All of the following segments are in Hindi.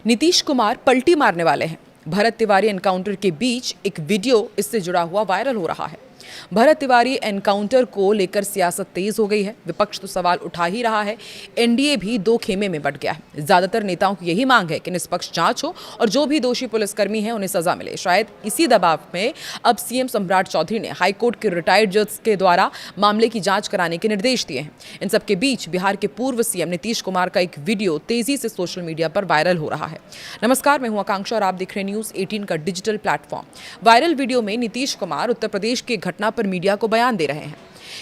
नीतीश कुमार पलटी मारने वाले हैं। भरत तिवारी एनकाउंटर के बीच एक वीडियो इससे जुड़ा हुआ वायरल हो रहा है। भरत तिवारी एनकाउंटर को लेकर सियासत तेज हो गई है। विपक्ष तो सवाल उठा ही रहा है, एनडीए भी दो खेमे में बंट गया है। ज्यादातर नेताओं की यही मांग है कि निष्पक्ष जांच हो और जो भी दोषी पुलिसकर्मी हैं उन्हें सजा मिले। शायद इसी दबाव में अब सीएम सम्राट चौधरी ने हाईकोर्ट के रिटायर्ड जज के द्वारा मामले की जांच कराने के निर्देश दिए हैं। इन सबके बीच बिहार के पूर्व सीएम नीतीश कुमार का एक वीडियो तेजी से सोशल मीडिया पर वायरल हो रहा है। नमस्कार, मैं हूं आकांक्षा और आप देख रहे हैं न्यूज़ 18 का डिजिटल प्लेटफॉर्म। वायरल वीडियो में नीतीश कुमार उत्तर प्रदेश की घटना पर मीडिया को बयान दे रहे हैं।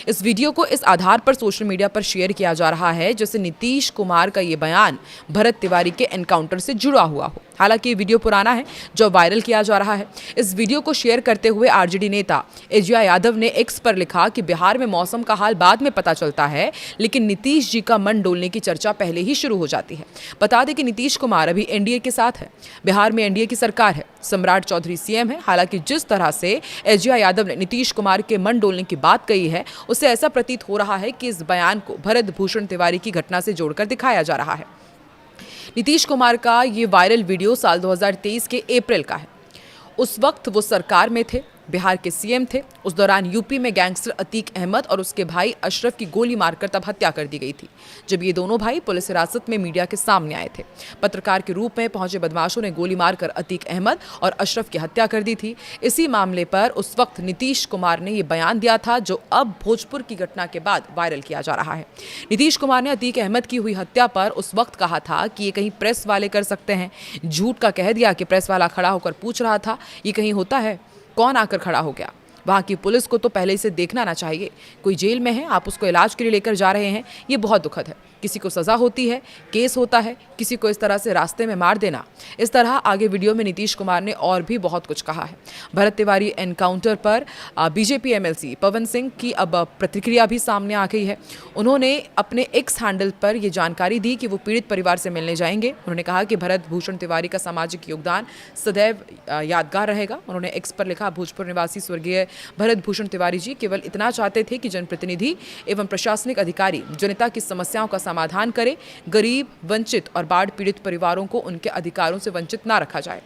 इस वीडियो को इस आधार पर सोशल मीडिया पर शेयर किया जा रहा है जैसे नीतीश कुमार का ये बयान भरत तिवारी के एनकाउंटर से जुड़ा हुआ हो। हालांकि ये वीडियो पुराना है जो वायरल किया जा रहा है। इस वीडियो को शेयर करते हुए आरजेडी नेता एजिया यादव ने एक्स पर लिखा कि बिहार में मौसम का हाल बाद में पता चलता है, लेकिन नीतीश जी का मन डोलने की चर्चा पहले ही शुरू हो जाती है। बता दें कि नीतीश कुमार अभी एनडीए के साथ है। बिहार में एनडीए की सरकार है, सम्राट चौधरी सीएम है। हालांकि जिस तरह से एजिया यादव ने नीतीश कुमार के मन डोलने की बात कही है, उससे ऐसा प्रतीत हो रहा है कि इस बयान को भरत भूषण तिवारी की घटना से जोड़कर दिखाया जा रहा है। नीतीश कुमार का ये वायरल वीडियो साल 2023 के अप्रैल का है। उस वक्त वो सरकार में थे, बिहार के सीएम थे। उस दौरान यूपी में गैंगस्टर अतीक अहमद और उसके भाई अशरफ की गोली मारकर तब हत्या कर दी गई थी, जब ये दोनों भाई पुलिस हिरासत में मीडिया के सामने आए थे। पत्रकार के रूप में पहुंचे बदमाशों ने गोली मारकर अतीक अहमद और अशरफ की हत्या कर दी थी। इसी मामले पर उस वक्त नीतीश कुमार ने ये बयान दिया था जो अब भोजपुर की घटना के बाद वायरल किया जा रहा है। नीतीश कुमार ने अतीक अहमद की हुई हत्या पर उस वक्त कहा था कि ये कहीं प्रेस वाले कर सकते हैं। झूठ का कह दिया कि प्रेस वाला खड़ा होकर पूछ रहा था, ये कहीं होता है? कौन आकर खड़ा हो गया? वहाँ की पुलिस को तो पहले इसे देखना ना चाहिए। कोई जेल में है, आप उसको इलाज के लिए लेकर जा रहे हैं, ये बहुत दुखद है। किसी को सज़ा होती है, केस होता है, किसी को इस तरह से रास्ते में मार देना। इस तरह आगे वीडियो में नीतीश कुमार ने और भी बहुत कुछ कहा है। भरत तिवारी एनकाउंटर पर बीजेपी एमएलसी पवन सिंह की अब प्रतिक्रिया भी सामने आ गई है। उन्होंने अपने एक्स हैंडल पर यह जानकारी दी कि वो पीड़ित परिवार से मिलने जाएंगे। उन्होंने कहा कि भरत भूषण तिवारी का सामाजिक योगदान सदैव यादगार रहेगा। उन्होंने एक्स पर लिखा, भोजपुर निवासी स्वर्गीय भरत भूषण तिवारी जी केवल इतना चाहते थे कि जनप्रतिनिधि एवं प्रशासनिक अधिकारी जनता की समस्याओं का समाधान करें। गरीब, वंचित और बाढ़ पीड़ित परिवारों को उनके अधिकारों से वंचित ना रखा जाए।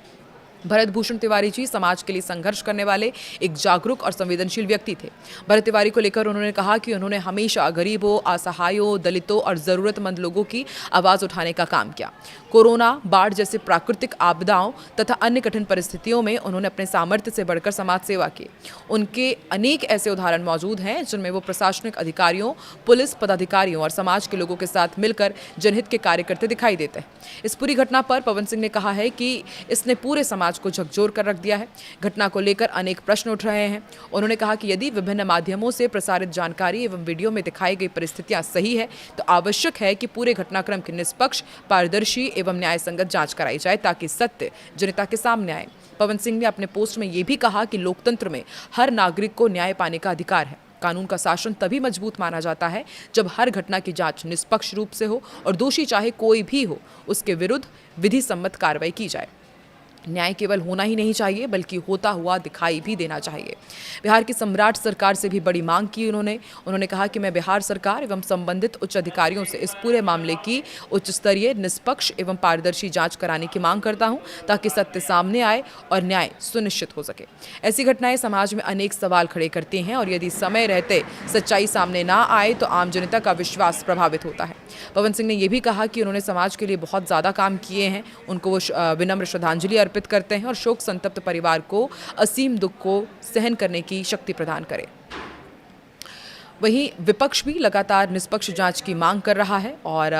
भरत भूषण तिवारी जी समाज के लिए संघर्ष करने वाले एक जागरूक और संवेदनशील व्यक्ति थे। भरत तिवारी को लेकर उन्होंने कहा कि उन्होंने हमेशा गरीबों, असहायों, दलितों और ज़रूरतमंद लोगों की आवाज़ उठाने का काम किया। कोरोना, बाढ़ जैसे प्राकृतिक आपदाओं तथा अन्य कठिन परिस्थितियों में उन्होंने अपने सामर्थ्य से बढ़कर समाज सेवा की। उनके अनेक ऐसे उदाहरण मौजूद हैं जिनमें वो प्रशासनिक अधिकारियों, पुलिस पदाधिकारियों और समाज के लोगों के साथ मिलकर जनहित के कार्य करते दिखाई देते हैं। इस पूरी घटना पर पवन सिंह ने कहा है कि इसने पूरे समाज को झकझोर कर रख दिया है। घटना को लेकर अनेक प्रश्न उठ रहे हैं। उन्होंने कहा कि यदि विभिन्न माध्यमों से प्रसारित जानकारी एवं वीडियो में दिखाई गई परिस्थितियां सही है तो आवश्यक है कि पूरे घटनाक्रम की निष्पक्ष, पारदर्शी एवं न्याय संगत जांच कराई जाए ताकि सत्य जनता के सामने आए। पवन सिंह ने अपने पोस्ट में यह भी कहा कि लोकतंत्र में हर नागरिक को न्याय पाने का अधिकार है। कानून का शासन तभी मजबूत माना जाता है जब हर घटना की जांच निष्पक्ष रूप से हो और दोषी चाहे कोई भी हो उसके विरुद्ध विधि सम्मत कार्रवाई की जाए। न्याय केवल होना ही नहीं चाहिए बल्कि होता हुआ दिखाई भी देना चाहिए। बिहार की सम्राट सरकार से भी बड़ी मांग की उन्होंने कहा कि मैं बिहार सरकार एवं संबंधित उच्च अधिकारियों से इस पूरे मामले की उच्च स्तरीय, निष्पक्ष एवं पारदर्शी जांच कराने की मांग करता हूं ताकि सत्य सामने आए और न्याय सुनिश्चित हो सके। ऐसी घटनाएं समाज में अनेक सवाल खड़े करती हैं और यदि समय रहते सच्चाई सामने ना आए तो आम जनता का विश्वास प्रभावित होता है। पवन सिंह ने यह भी कहा कि उन्होंने समाज के लिए बहुत ज़्यादा काम किए हैं। उनको वो विनम्र श्रद्धांजलि अर्पित करते हैं और शोक संतप्त परिवार को असीम दुख को सहन करने की शक्ति प्रदान करें। वहीं विपक्ष भी लगातार निष्पक्ष जांच की मांग कर रहा है और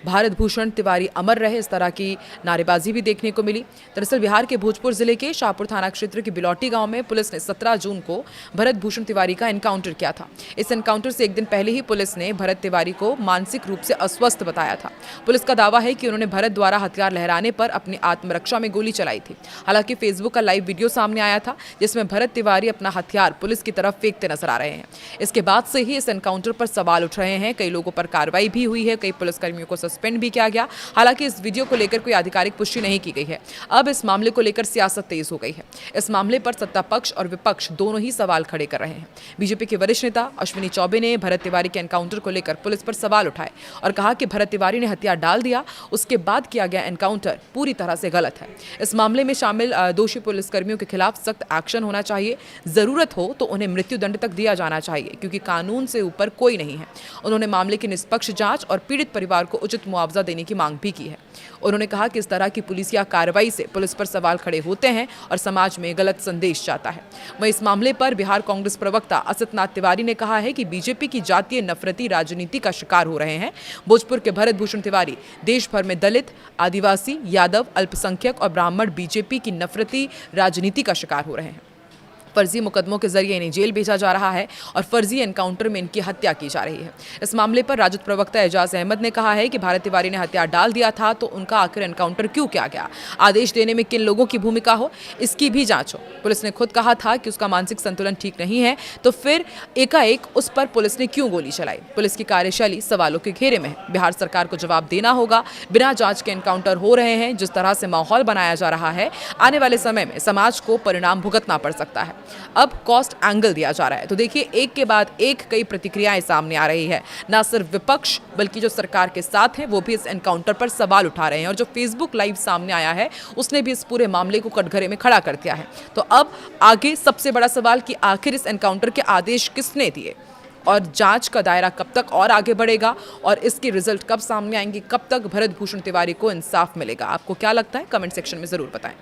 भारत भूषण तिवारी अमर रहे, इस तरह की नारेबाजी भी देखने को मिली। दरअसल बिहार के भोजपुर जिले के शाहपुर थाना क्षेत्र के बिलौटी गांव में पुलिस ने 17 जून को भरत भूषण तिवारी का एनकाउंटर किया था। इस एनकाउंटर से एक दिन पहले ही पुलिस ने भरत तिवारी को मानसिक रूप से अस्वस्थ बताया था। पुलिस का दावा है कि उन्होंने भरत द्वारा हथियार लहराने पर अपनी आत्मरक्षा में गोली चलाई थी। हालांकि फेसबुक का लाइव वीडियो सामने आया था जिसमें भरत तिवारी अपना हथियार पुलिस की तरफ फेंकते नजर आ रहे हैं। इसके बाद से ही इस एनकाउंटर पर सवाल उठ रहे हैं। कई लोगों पर कार्रवाई भी हुई है, कई पुलिसकर्मियों को सस्पेंड भी किया गया। हालांकि इस वीडियो को लेकर कोई आधिकारिक पुष्टि नहीं की गई है। अब इस मामले को लेकर सियासत तेज हो गई है। इस मामले पर सत्ता पक्ष और विपक्ष दोनों ही सवाल खड़े कर रहे हैं। बीजेपी के वरिष्ठ नेता अश्विनी चौबे ने भरत तिवारी के एनकाउंटर को लेकर पुलिस पर सवाल उठाए और कहा कि भरत तिवारी ने हथियार डाल दिया, उसके बाद किया गया एनकाउंटर पूरी तरह से गलत है। इस मामले में शामिल दोषी पुलिसकर्मियों के खिलाफ सख्त एक्शन होना चाहिए। जरूरत हो तो उन्हें मृत्युदंड तक दिया जाना चाहिए, क्योंकि कानून से ऊपर कोई नहीं है। उन्होंने मामले की निष्पक्ष जांच और पीड़ित परिवार को उचित मुआवजा देने की मांग भी की है। उन्होंने कहा कि इस तरह की पुलिसिया कार्रवाई से पुलिस पर सवाल खड़े होते हैं और समाज में गलत संदेश जाता है। वहीं इस मामले पर बिहार कांग्रेस प्रवक्ता असितनाथ तिवारी ने कहा है कि बीजेपी की जातीय नफरती राजनीति का शिकार हो रहे हैं। भोजपुर के भरत भूषण तिवारी देश भर में दलित, आदिवासी, यादव, अल्पसंख्यक और ब्राह्मण बीजेपी की नफरती राजनीति का शिकार हो रहे हैं। फर्जी मुकदमों के जरिए इन्हें जेल भेजा जा रहा है और फर्जी एनकाउंटर में इनकी हत्या की जा रही है। इस मामले पर राजद प्रवक्ता एजाज अहमद ने कहा है कि भरत तिवारी ने हथियार डाल दिया था तो उनका आखिर एनकाउंटर क्यों किया गया? आदेश देने में किन लोगों की भूमिका हो, इसकी भी जांच हो। पुलिस ने खुद कहा था कि उसका मानसिक संतुलन ठीक नहीं है, तो फिर एकाएक उस पर पुलिस ने क्यों गोली चलाई? पुलिस की कार्यशैली सवालों के घेरे में है। बिहार सरकार को जवाब देना होगा। बिना जांच के एनकाउंटर हो रहे हैं। जिस तरह से माहौल बनाया जा रहा है, आने वाले समय में समाज को परिणाम भुगतना पड़ सकता है। अब कॉस्ट एंगल दिया जा रहा है, तो देखिए एक के बाद एक कई प्रतिक्रियाएं सामने आ रही है। ना सिर्फ विपक्ष बल्कि जो सरकार के साथ हैं वो भी इस एनकाउंटर पर सवाल उठा रहे हैं, और जो फेसबुक लाइव सामने आया है उसने भी इस पूरे मामले को कटघरे में खड़ा कर दिया है। तो अब आगे सबसे बड़ा सवाल कि आखिर इस एनकाउंटर के आदेश किसने दिए और जांच का दायरा कब तक और आगे बढ़ेगा और इसके रिजल्ट कब सामने आएंगे, कब तक भरत भूषण तिवारी को इंसाफ मिलेगा। आपको क्या लगता है? कमेंट सेक्शन में जरूर बताएं।